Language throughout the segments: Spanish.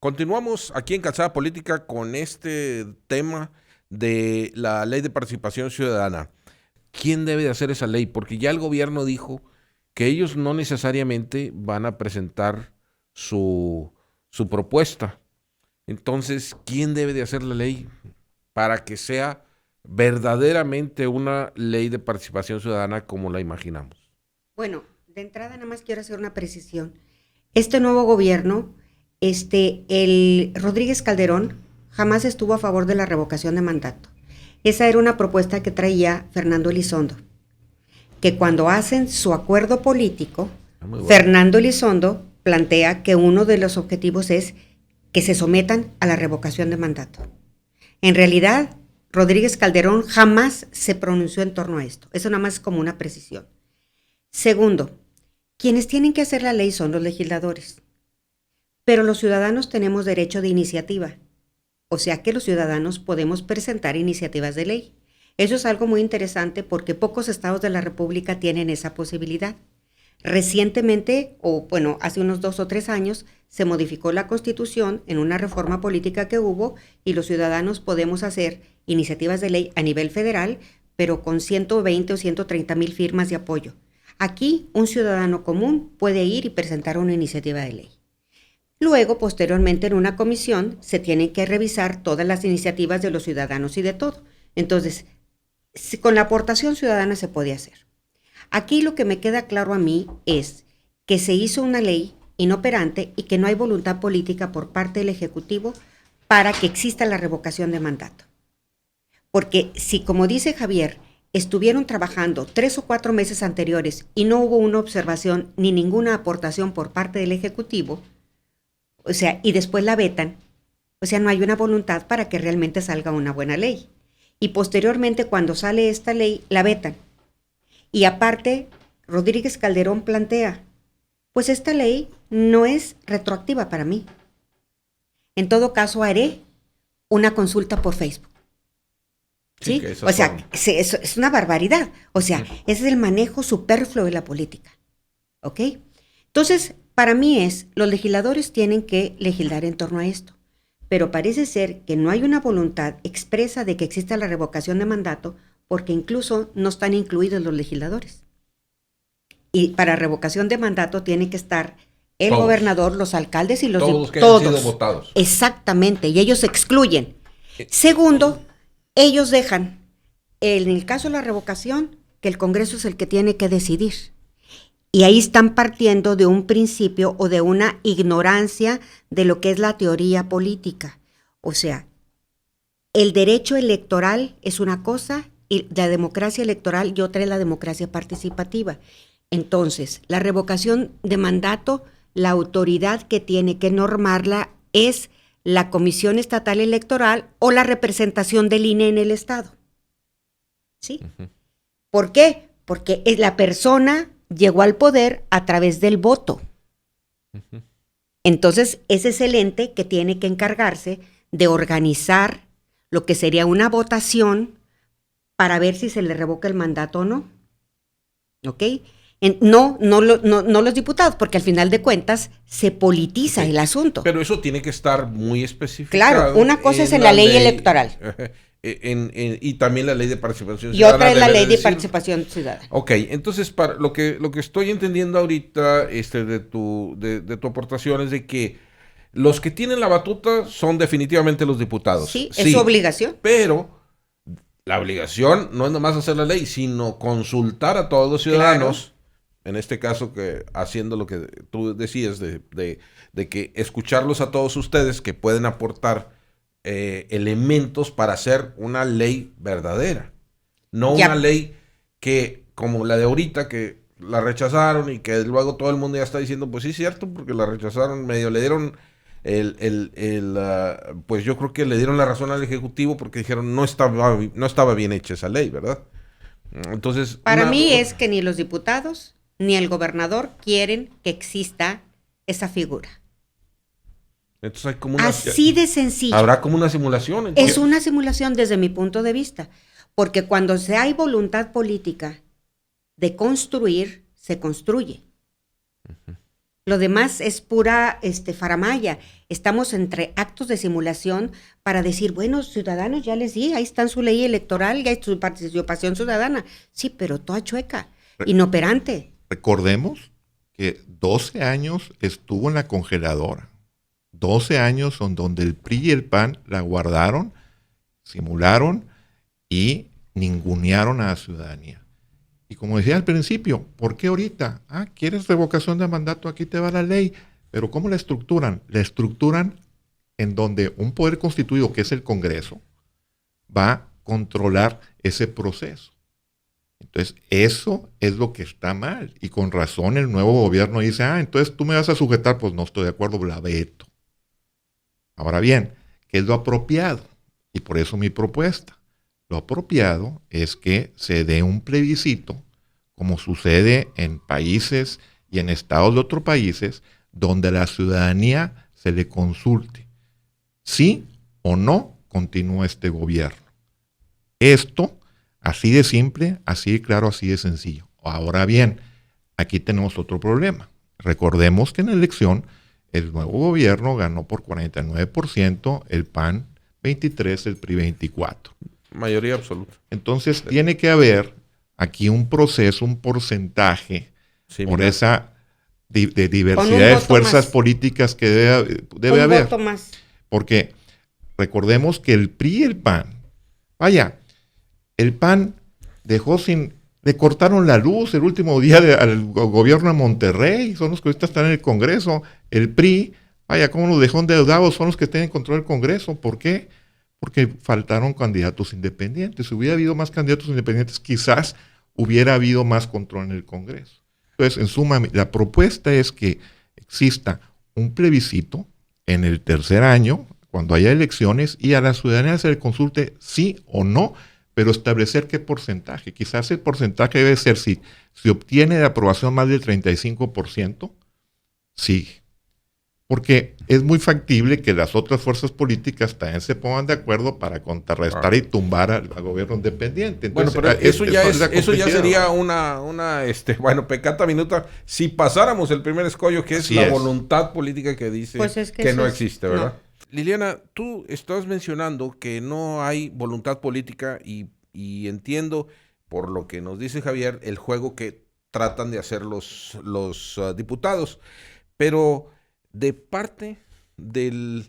Continuamos aquí en Calzada Política con este tema de la ley de participación ciudadana. ¿Quién debe de hacer esa ley? Porque ya el gobierno dijo que ellos no necesariamente van a presentar su propuesta. Entonces, ¿quién debe de hacer la ley para que sea verdaderamente una ley de participación ciudadana como la imaginamos? Bueno, de entrada nada más quiero hacer una precisión. Este nuevo gobierno, el Rodríguez Calderón jamás estuvo a favor de la revocación de mandato. Esa era una propuesta que traía Fernando Elizondo, que cuando hacen su acuerdo político, Bueno. Fernando Elizondo plantea que uno de los objetivos es que se sometan a la revocación de mandato. En realidad, Rodríguez Calderón jamás se pronunció en torno a esto. Eso nada más es como una precisión. Segundo, quienes tienen que hacer la ley son los legisladores, pero los ciudadanos tenemos derecho de iniciativa, o sea que los ciudadanos podemos presentar iniciativas de ley. Eso es algo muy interesante porque pocos estados de la República tienen esa posibilidad. Recientemente, hace unos 2 o 3 años, se modificó la Constitución en una reforma política que hubo y los ciudadanos podemos hacer iniciativas de ley a nivel federal, pero con 120 o 130 mil firmas de apoyo. Aquí, un ciudadano común puede ir y presentar una iniciativa de ley. Luego, posteriormente, en una comisión, se tienen que revisar todas las iniciativas de los ciudadanos y de todo. Entonces, con la aportación ciudadana se puede hacer. Aquí lo que me queda claro a mí es que se hizo una ley inoperante y que no hay voluntad política por parte del Ejecutivo para que exista la revocación de mandato. Porque si, como dice Javier, estuvieron trabajando 3 o 4 meses anteriores y no hubo una observación ni ninguna aportación por parte del Ejecutivo, y después la vetan, no hay una voluntad para que realmente salga una buena ley. Y posteriormente, cuando sale esta ley, la vetan. Y aparte, Rodríguez Calderón plantea, pues esta ley no es retroactiva para mí. En todo caso, haré una consulta por Facebook. ¿Sí? Es una barbaridad. Ese es el manejo superfluo de la política. ¿Ok? Entonces, para mí los legisladores tienen que legislar en torno a esto. Pero parece ser que no hay una voluntad expresa de que exista la revocación de mandato porque incluso no están incluidos los legisladores. Y para revocación de mandato tiene que estar el gobernador, los alcaldes y los todos que hayan sido votados. Exactamente, y ellos se excluyen. Segundo, ellos dejan, en el caso de la revocación, que el Congreso es el que tiene que decidir. Y ahí están partiendo de un principio o de una ignorancia de lo que es la teoría política. El derecho electoral es una cosa y la democracia electoral y otra es la democracia participativa. Entonces, la revocación de mandato, la autoridad que tiene que normarla es la Comisión Estatal Electoral o la representación del INE en el Estado. ¿Sí? Uh-huh. ¿Por qué? Porque la persona llegó al poder a través del voto. Uh-huh. Entonces, ese es el ente que tiene que encargarse de organizar lo que sería una votación para ver si se le revoca el mandato o no. ¿Ok? No los diputados, porque al final de cuentas se politiza el asunto. Pero eso tiene que estar muy especificado. Claro, una cosa es en la ley electoral. Y también la ley de participación ciudadana. Y otra es la ley de participación ciudadana. Ok, entonces para lo que estoy entendiendo ahorita de tu aportación es de que los que tienen la batuta son definitivamente los diputados. Sí, es su obligación. Pero la obligación no es nomás hacer la ley, sino consultar a todos los ciudadanos. Claro. En este caso, que haciendo lo que tú decías de que escucharlos a todos ustedes que pueden aportar elementos para hacer una ley verdadera. No una ley que, como la de ahorita, que la rechazaron y que luego todo el mundo ya está diciendo, pues sí es cierto, porque la rechazaron, medio le dieron pues yo creo que le dieron la razón al Ejecutivo porque dijeron no estaba bien hecha esa ley, ¿verdad? Entonces... Para mí es que ni los diputados ni el gobernador quieren que exista esa figura. Entonces hay como así de sencillo. Habrá como una simulación. Entonces. Es una simulación desde mi punto de vista, porque cuando hay voluntad política de construir, se construye. Uh-huh. Lo demás es pura faramaya. Estamos entre actos de simulación para decir, bueno, ciudadanos, ya les di, ahí está su ley electoral, ya hay su participación ciudadana. Sí, pero toda chueca, inoperante. Recordemos que 12 años estuvo en la congeladora. 12 años son donde el PRI y el PAN la guardaron, simularon y ningunearon a la ciudadanía. Y como decía al principio, ¿por qué ahorita? ¿Quieres revocación de mandato? Aquí te va la ley. Pero ¿cómo la estructuran? La estructuran en donde un poder constituido, que es el Congreso, va a controlar ese proceso. Entonces, eso es lo que está mal. Y con razón el nuevo gobierno dice, entonces tú me vas a sujetar, pues no estoy de acuerdo, la veto. Ahora bien, ¿qué es lo apropiado? Y por eso mi propuesta. Lo apropiado es que se dé un plebiscito, como sucede en países y en estados de otros países, donde a la ciudadanía se le consulte sí o no continúa este gobierno. Esto, así de simple, así de claro, así de sencillo. Ahora bien, aquí tenemos otro problema. Recordemos que en la elección el nuevo gobierno ganó por 49%, el PAN 23%, el PRI 24%. Mayoría absoluta. Entonces tiene que haber aquí un proceso, un porcentaje por esa de diversidad de fuerzas políticas que debe haber. Un voto más. Porque recordemos que el PRI y el PAN, el PAN le cortaron la luz el último día al gobierno de Monterrey, son los que ahorita están en el Congreso. El PRI, cómo nos dejó endeudados, son los que tienen control del Congreso. ¿Por qué? Porque faltaron candidatos independientes. Si hubiera habido más candidatos independientes, quizás hubiera habido más control en el Congreso. Entonces, en suma, la propuesta es que exista un plebiscito en el tercer año, cuando haya elecciones, y a la ciudadanía se le consulte sí o no, pero establecer qué porcentaje. Quizás el porcentaje debe ser si obtiene de aprobación más del 35%, sigue. Porque es muy factible que las otras fuerzas políticas también se pongan de acuerdo para contrarrestar y tumbar al gobierno independiente. Entonces, bueno, pero eso ya sería una pecata minuta si pasáramos el primer escollo, que es la voluntad política que dice que no existe, ¿verdad? No. Liliana, tú estás mencionando que no hay voluntad política y entiendo, por lo que nos dice Javier, el juego que tratan de hacer los diputados, pero de parte del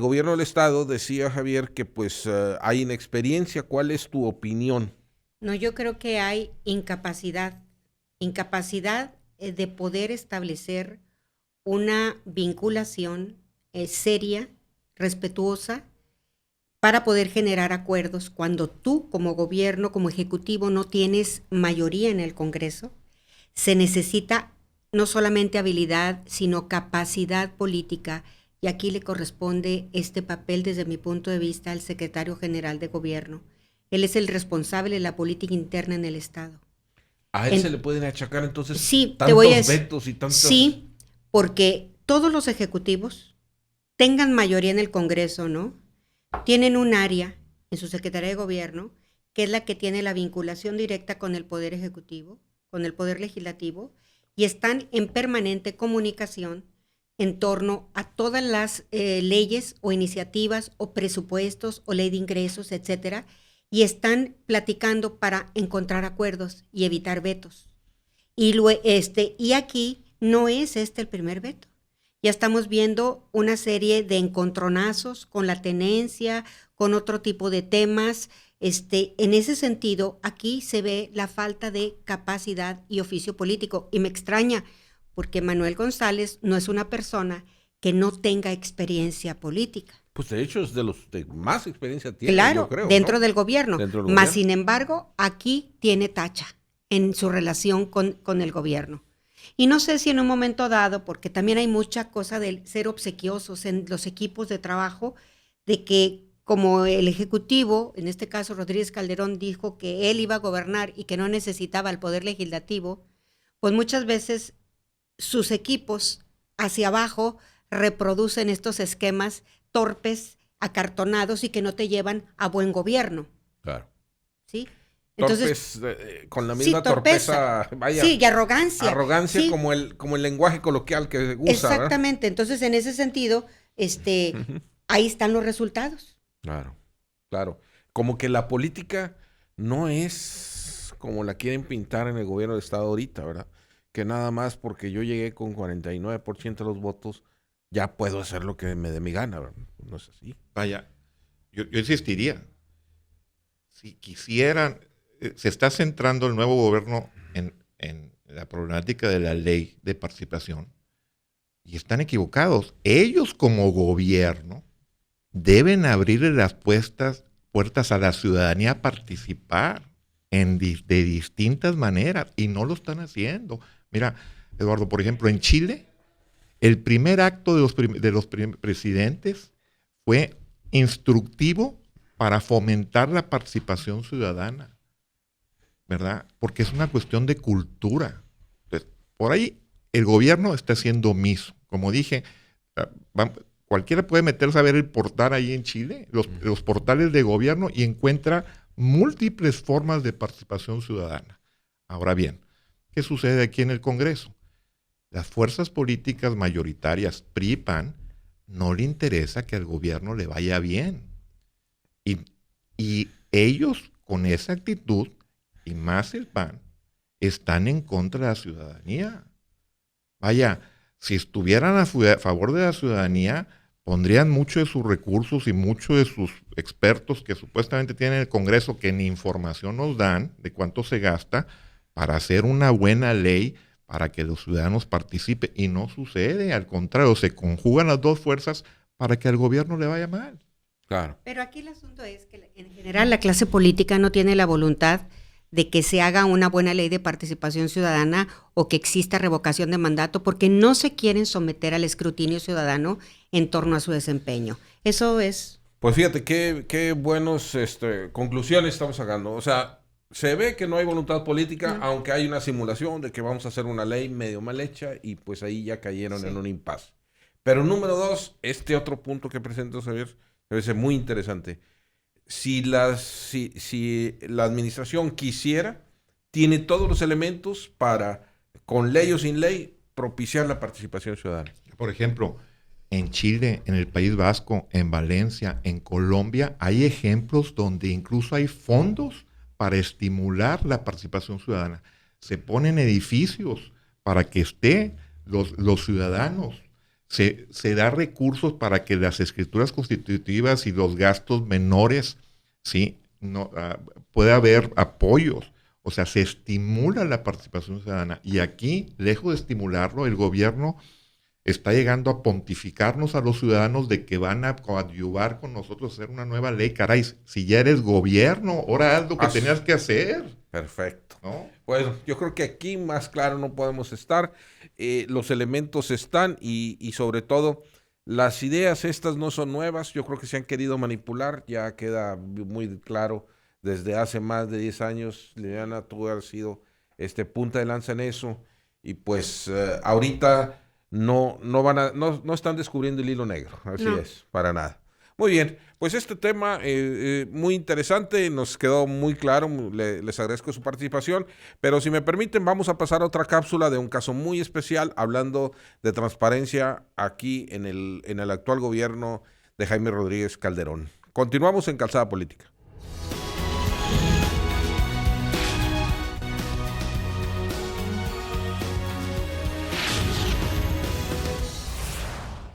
gobierno del Estado, decía Javier que pues hay inexperiencia. ¿Cuál es tu opinión? No, yo creo que hay incapacidad de poder establecer una vinculación seria, respetuosa, para poder generar acuerdos cuando tú como gobierno, como ejecutivo, no tienes mayoría en el Congreso. Se necesita no solamente habilidad, sino capacidad política, y aquí le corresponde este papel desde mi punto de vista al secretario general de gobierno. Él es el responsable de la política interna en el Estado. ¿A él se le pueden achacar entonces vetos y tantos? Sí, porque todos los ejecutivos, tengan mayoría en el Congreso, ¿no?, tienen un área en su Secretaría de Gobierno que es la que tiene la vinculación directa con el Poder Ejecutivo, con el Poder Legislativo, y están en permanente comunicación en torno a todas las leyes o iniciativas o presupuestos o ley de ingresos, etcétera, y están platicando para encontrar acuerdos y evitar vetos. Y aquí no es el primer veto. Ya estamos viendo una serie de encontronazos con la tenencia, con otro tipo de temas. En ese sentido, aquí se ve la falta de capacidad y oficio político. Y me extraña, porque Manuel González no es una persona que no tenga experiencia política. Pues de hecho es de los que más experiencia tiene, claro, yo creo, dentro ¿no? del gobierno. Más sin embargo, aquí tiene tacha en su relación con el gobierno. Y no sé si en un momento dado, porque también hay mucha cosa de ser obsequiosos en los equipos de trabajo, de que como el Ejecutivo, en este caso Rodríguez Calderón, dijo que él iba a gobernar y que no necesitaba el Poder Legislativo, pues muchas veces sus equipos hacia abajo reproducen estos esquemas torpes, acartonados y que no te llevan a buen gobierno. Claro. ¿Sí? Entonces, con la misma torpeza. vaya. Sí, y arrogancia. Arrogancia sí. como el lenguaje coloquial que usa. Exactamente. ¿Verdad? Entonces, en ese sentido, ahí están los resultados. Claro, claro. Como que la política no es como la quieren pintar en el gobierno de Estado ahorita, ¿verdad? Que nada más porque yo llegué con 49% de los votos, ya puedo hacer lo que me dé mi gana, ¿verdad? No es así. Vaya, yo insistiría. Si quisieran, se está centrando el nuevo gobierno en la problemática de la ley de participación y están equivocados. Ellos como gobierno deben abrirle las puertas a la ciudadanía a participar de distintas maneras y no lo están haciendo. Mira, Eduardo, por ejemplo, en Chile, el primer acto de los presidentes fue instructivo para fomentar la participación ciudadana, ¿verdad? Porque es una cuestión de cultura. Entonces, por ahí el gobierno está siendo omiso. Como dije, cualquiera puede meterse a ver el portal ahí en Chile, los portales de gobierno, y encuentra múltiples formas de participación ciudadana. Ahora bien, ¿qué sucede aquí en el Congreso? Las fuerzas políticas mayoritarias, PRI y PAN, no le interesa que al gobierno le vaya bien. Y ellos, con esa actitud, y más el PAN, están en contra de la ciudadanía. Vaya, si estuvieran a favor de la ciudadanía, pondrían mucho de sus recursos y mucho de sus expertos que supuestamente tienen el Congreso, que ni información nos dan de cuánto se gasta, para hacer una buena ley para que los ciudadanos participen. Y no sucede, al contrario, se conjugan las dos fuerzas para que al gobierno le vaya mal. Claro. Pero aquí el asunto es que en general la clase política no tiene la voluntad de que se haga una buena ley de participación ciudadana o que exista revocación de mandato, porque no se quieren someter al escrutinio ciudadano en torno a su desempeño. Eso es... Pues fíjate, qué buenos conclusiones estamos sacando. O sea, se ve que no hay voluntad política, aunque hay una simulación de que vamos a hacer una ley medio mal hecha, y pues ahí ya cayeron en un impasse. Pero número 2, otro punto que presenta Xavier, me parece muy interesante. Si la administración quisiera, tiene todos los elementos para, con ley o sin ley, propiciar la participación ciudadana. Por ejemplo, en Chile, en el País Vasco, en Valencia, en Colombia, hay ejemplos donde incluso hay fondos para estimular la participación ciudadana. Se ponen edificios para que estén los ciudadanos. Se da recursos para que las escrituras constitutivas y los gastos menores, ¿sí? Pueda haber apoyos. O sea, se estimula la participación ciudadana. Y aquí, lejos de estimularlo, el gobierno está llegando a pontificarnos a los ciudadanos de que van a coadyuvar con nosotros a hacer una nueva ley. Caray, si ya eres gobierno, ahora haz lo que tenías que hacer. Perfecto. ¿No? Bueno, yo creo que aquí más claro no podemos estar. Los elementos están y sobre todo las ideas estas no son nuevas. Yo creo que se han querido manipular. Ya queda muy claro desde hace más de 10 años. Liliana, tú has sido punta de lanza en eso. Y pues ahorita no están descubriendo el hilo negro. Así es, para nada. Muy bien, pues este tema muy interesante, nos quedó muy claro, les agradezco su participación, pero si me permiten vamos a pasar a otra cápsula de un caso muy especial, hablando de transparencia aquí en el actual gobierno de Jaime Rodríguez Calderón. Continuamos en Calzada Política.